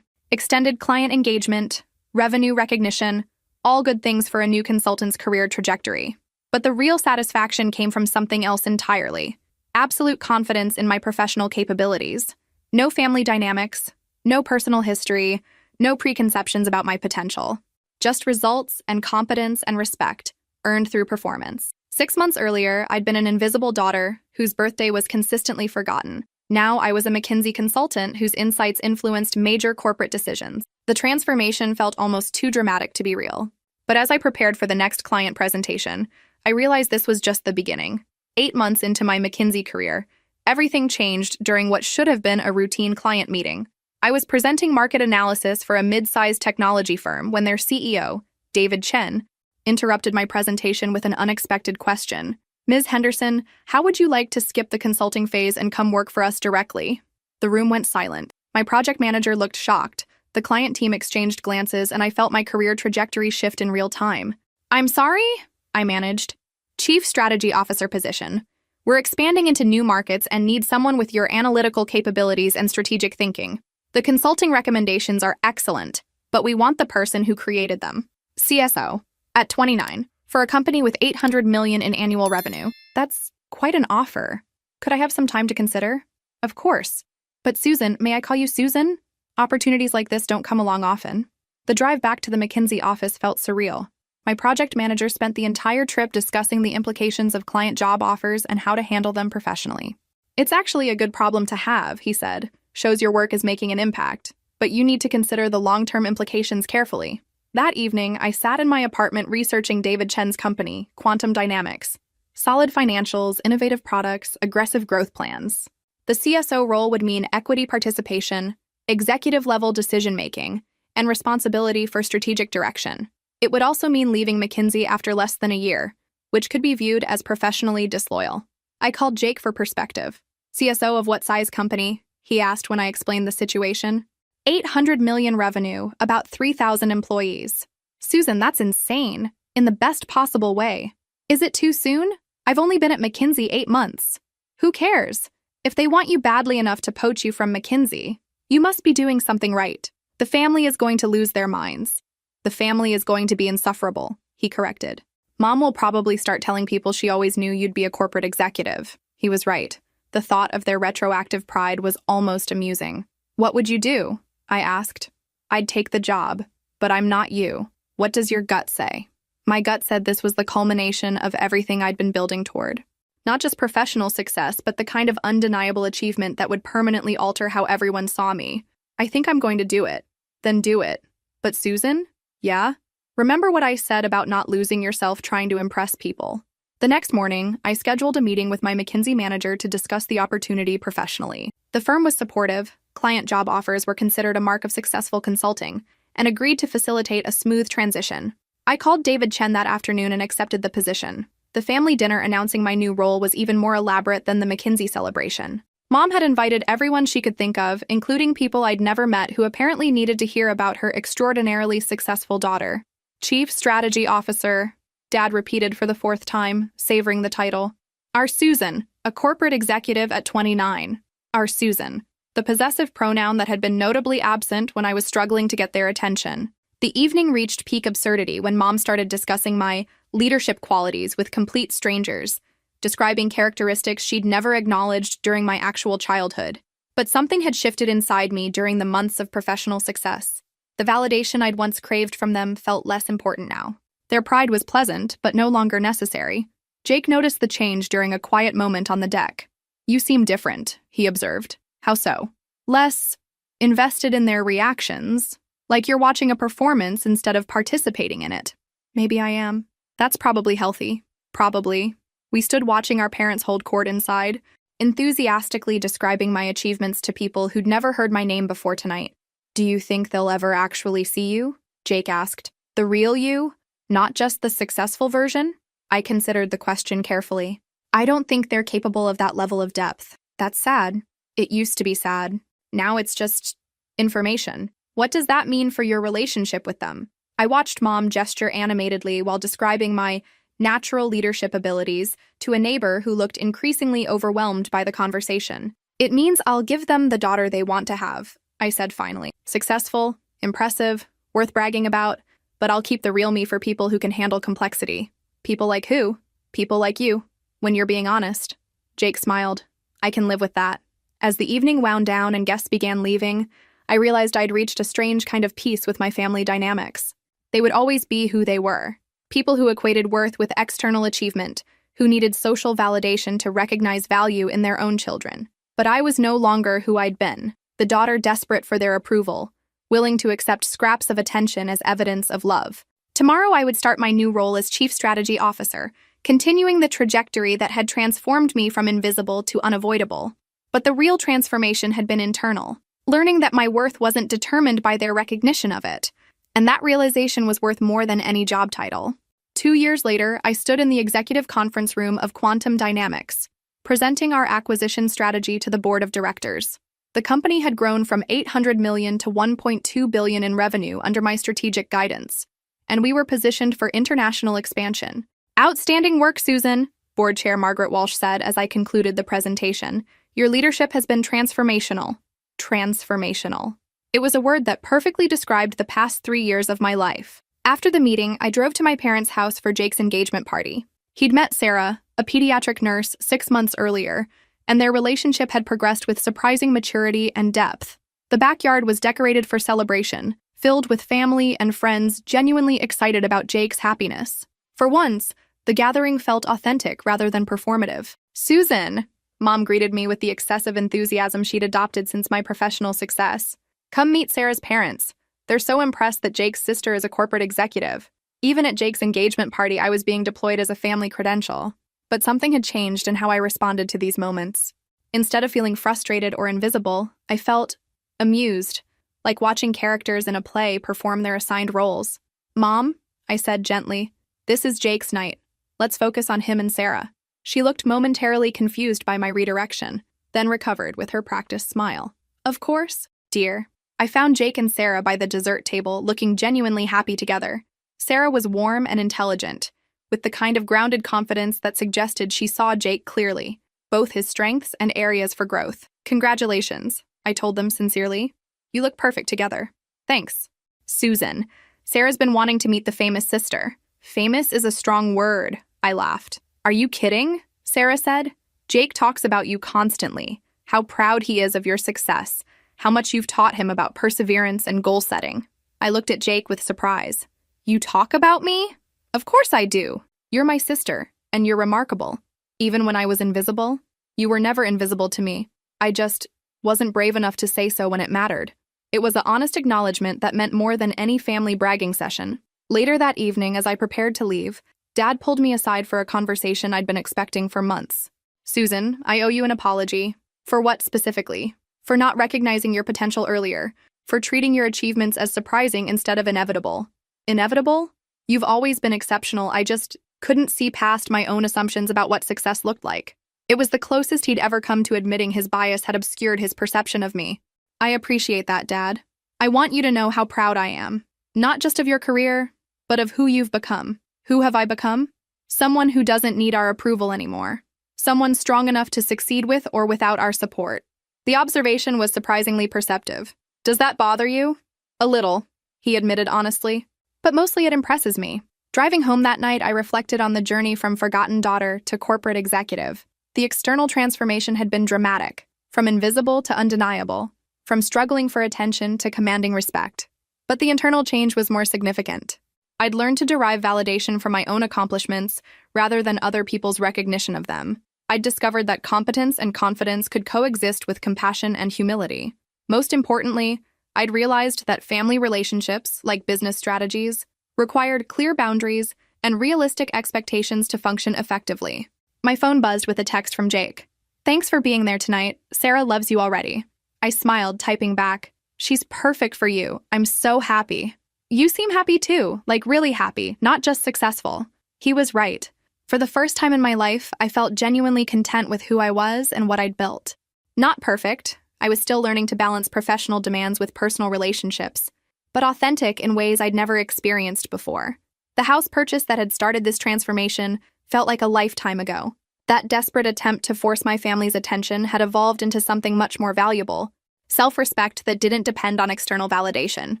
Extended client engagement, revenue recognition, all good things for a new consultant's career trajectory. But the real satisfaction came from something else entirely. Absolute confidence in my professional capabilities. No family dynamics, no personal history, no preconceptions about my potential. Just results and competence and respect, earned through performance. 6 months earlier, I'd been an invisible daughter whose birthday was consistently forgotten. Now I was a McKinsey consultant whose insights influenced major corporate decisions. The transformation felt almost too dramatic to be real. But as I prepared for the next client presentation, I realized this was just the beginning. 8 months into my McKinsey career, everything changed during what should have been a routine client meeting. I was presenting market analysis for a mid-sized technology firm when their CEO, David Chen, interrupted my presentation with an unexpected question. Ms. Henderson, how would you like to skip the consulting phase and come work for us directly? The room went silent. My project manager looked shocked. The client team exchanged glances, and I felt my career trajectory shift in real time. I'm sorry? I managed. Chief Strategy Officer position. We're expanding into new markets and need someone with your analytical capabilities and strategic thinking. The consulting recommendations are excellent, but we want the person who created them. CSO. At 29. For a company with $800 million in annual revenue, that's quite an offer. Could I have some time to consider? Of course. But Susan, may I call you Susan? Opportunities like this don't come along often. The drive back to the McKinsey office felt surreal. My project manager spent the entire trip discussing the implications of client job offers and how to handle them professionally. It's actually a good problem to have, he said. Shows your work is making an impact, but you need to consider the long-term implications carefully. That evening, I sat in my apartment researching David Chen's company, Quantum Dynamics. Solid financials, innovative products, aggressive growth plans. The CSO role would mean equity participation, executive-level decision-making, and responsibility for strategic direction. It would also mean leaving McKinsey after less than a year, which could be viewed as professionally disloyal. I called Jake for perspective. CSO of what size company? He asked when I explained the situation. 800 million revenue, about 3,000 employees. Susan, that's insane. In the best possible way. Is it too soon? I've only been at McKinsey 8 months. Who cares? If they want you badly enough to poach you from McKinsey, you must be doing something right. The family is going to lose their minds. The family is going to be insufferable, he corrected. Mom will probably start telling people she always knew you'd be a corporate executive. He was right. The thought of their retroactive pride was almost amusing. What would you do? I asked. I'd take the job, but I'm not you. What does your gut say? My gut said this was the culmination of everything I'd been building toward. Not just professional success, but the kind of undeniable achievement that would permanently alter how everyone saw me. I think I'm going to do it. Then do it. But Susan? Yeah? Remember what I said about not losing yourself trying to impress people. The next morning, I scheduled a meeting with my McKinsey manager to discuss the opportunity professionally. The firm was supportive, client job offers were considered a mark of successful consulting, and agreed to facilitate a smooth transition. I called David Chen that afternoon and accepted the position. The family dinner announcing my new role was even more elaborate than the McKinsey celebration. Mom had invited everyone she could think of, including people I'd never met who apparently needed to hear about her extraordinarily successful daughter. Chief Strategy Officer, Dad repeated for the 4th time, savoring the title. Our Susan, a corporate executive at 29. Our Susan, the possessive pronoun that had been notably absent when I was struggling to get their attention. The evening reached peak absurdity when Mom started discussing my leadership qualities with complete strangers, describing characteristics she'd never acknowledged during my actual childhood. But something had shifted inside me during the months of professional success. The validation I'd once craved from them felt less important now. Their pride was pleasant, but no longer necessary. Jake noticed the change during a quiet moment on the deck. "You seem different," he observed. "How so?" "Less invested in their reactions, like you're watching a performance instead of participating in it." "Maybe I am. That's probably healthy." "Probably." We stood watching our parents hold court inside, enthusiastically describing my achievements to people who'd never heard my name before tonight. "Do you think they'll ever actually see you?" Jake asked. "The real you? Not just the successful version?" I considered the question carefully. "I don't think they're capable of that level of depth." "That's sad." "It used to be sad. Now it's just information." "What does that mean for your relationship with them?" I watched Mom gesture animatedly while describing my natural leadership abilities to a neighbor who looked increasingly overwhelmed by the conversation. "It means I'll give them the daughter they want to have," I said finally. "Successful, impressive, worth bragging about, but I'll keep the real me for people who can handle complexity." "People like who?" "People like you, when you're being honest." Jake smiled. "I can live with that." As the evening wound down and guests began leaving, I realized I'd reached a strange kind of peace with my family dynamics. They would always be who they were. People who equated worth with external achievement, who needed social validation to recognize value in their own children. But I was no longer who I'd been, the daughter desperate for their approval, willing to accept scraps of attention as evidence of love. Tomorrow I would start my new role as Chief Strategy Officer, continuing the trajectory that had transformed me from invisible to unavoidable. But the real transformation had been internal, learning that my worth wasn't determined by their recognition of it, and that realization was worth more than any job title. 2 years later, I stood in the executive conference room of Quantum Dynamics, presenting our acquisition strategy to the board of directors. The company had grown from $800 million to $1.2 billion in revenue under my strategic guidance, and we were positioned for international expansion. "Outstanding work, Susan," Board Chair Margaret Walsh said as I concluded the presentation. "Your leadership has been transformational." Transformational. It was a word that perfectly described the past 3 years of my life. After the meeting, I drove to my parents' house for Jake's engagement party. He'd met Sarah, a pediatric nurse, 6 months earlier, and their relationship had progressed with surprising maturity and depth. The backyard was decorated for celebration, filled with family and friends genuinely excited about Jake's happiness. For once, the gathering felt authentic rather than performative. "Susan," Mom greeted me with the excessive enthusiasm she'd adopted since my professional success. "Come meet Sarah's parents. They're so impressed that Jake's sister is a corporate executive." Even at Jake's engagement party, I was being deployed as a family credential. But something had changed in how I responded to these moments. Instead of feeling frustrated or invisible, I felt amused, like watching characters in a play perform their assigned roles. "Mom," I said gently, "this is Jake's night. Let's focus on him and Sarah." She looked momentarily confused by my redirection, then recovered with her practiced smile. "Of course, dear." I found Jake and Sarah by the dessert table, looking genuinely happy together. Sarah was warm and intelligent, with the kind of grounded confidence that suggested she saw Jake clearly, both his strengths and areas for growth. "Congratulations," I told them sincerely. "You look perfect together." "Thanks." "Susan, Sarah's been wanting to meet the famous sister." "Famous is a strong word," I laughed. "Are you kidding?" Sarah said. "Jake talks about you constantly, how proud he is of your success, how much you've taught him about perseverance and goal setting." I looked at Jake with surprise. "You talk about me?" "Of course I do. You're my sister, and you're remarkable. Even when I was invisible, you were never invisible to me. I just wasn't brave enough to say so when it mattered." It was an honest acknowledgement that meant more than any family bragging session. Later that evening, as I prepared to leave, Dad pulled me aside for a conversation I'd been expecting for months. "Susan, I owe you an apology." "For what specifically?" "For not recognizing your potential earlier, for treating your achievements as surprising instead of inevitable." "Inevitable? You've always been exceptional. I just couldn't see past my own assumptions about what success looked like." It was the closest he'd ever come to admitting his bias had obscured his perception of me. "I appreciate that, Dad. I want you to know how proud I am. Not just of your career, but of who you've become." "Who have I become?" "Someone who doesn't need our approval anymore. Someone strong enough to succeed with or without our support." The observation was surprisingly perceptive. "Does that bother you?" "A little." he admitted honestly. But mostly it impresses me. Driving home that night, I reflected on the journey from forgotten daughter to corporate executive. The external transformation had been dramatic, from invisible to undeniable, from struggling for attention to commanding respect. But the internal change was more significant. I'd learned to derive validation from my own accomplishments rather than other people's recognition of them. I'd discovered that competence and confidence could coexist with compassion and humility. Most importantly, I'd realized that family relationships, like business strategies, required clear boundaries and realistic expectations to function effectively. My phone buzzed with a text from Jake. "Thanks for being there tonight. Sarah loves you already." I smiled, typing back, "She's perfect for you. I'm so happy." "You seem happy too, like really happy, not just successful." He was right. For the first time in my life, I felt genuinely content with who I was and what I'd built. Not perfect. I was still learning to balance professional demands with personal relationships, but authentic in ways I'd never experienced before. The house purchase that had started this transformation felt like a lifetime ago. That desperate attempt to force my family's attention had evolved into something much more valuable, self-respect that didn't depend on external validation.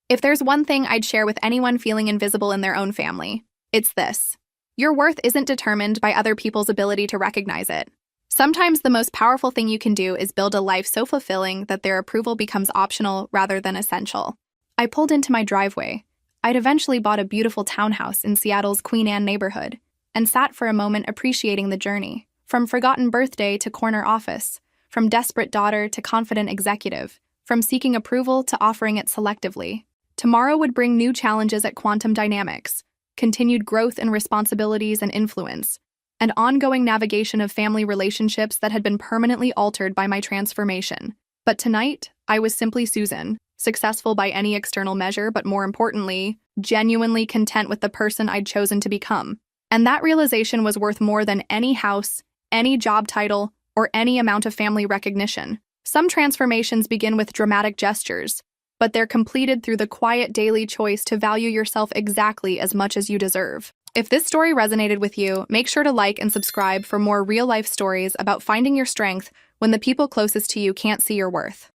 If there's one thing I'd share with anyone feeling invisible in their own family, it's this. Your worth isn't determined by other people's ability to recognize it. Sometimes the most powerful thing you can do is build a life so fulfilling that their approval becomes optional rather than essential. I pulled into my driveway. I'd eventually bought a beautiful townhouse in Seattle's Queen Anne neighborhood and sat for a moment appreciating the journey. From forgotten birthday to corner office, from desperate daughter to confident executive, from seeking approval to offering it selectively. Tomorrow would bring new challenges at quantum dynamics, continued growth in responsibilities and influence, and ongoing navigation of family relationships that had been permanently altered by my transformation. But tonight, I was simply Susan, successful by any external measure, but more importantly, genuinely content with the person I'd chosen to become. And that realization was worth more than any house, any job title, or any amount of family recognition. Some transformations begin with dramatic gestures, but they're completed through the quiet daily choice to value yourself exactly as much as you deserve. If this story resonated with you, make sure to like and subscribe for more real-life stories about finding your strength when the people closest to you can't see your worth.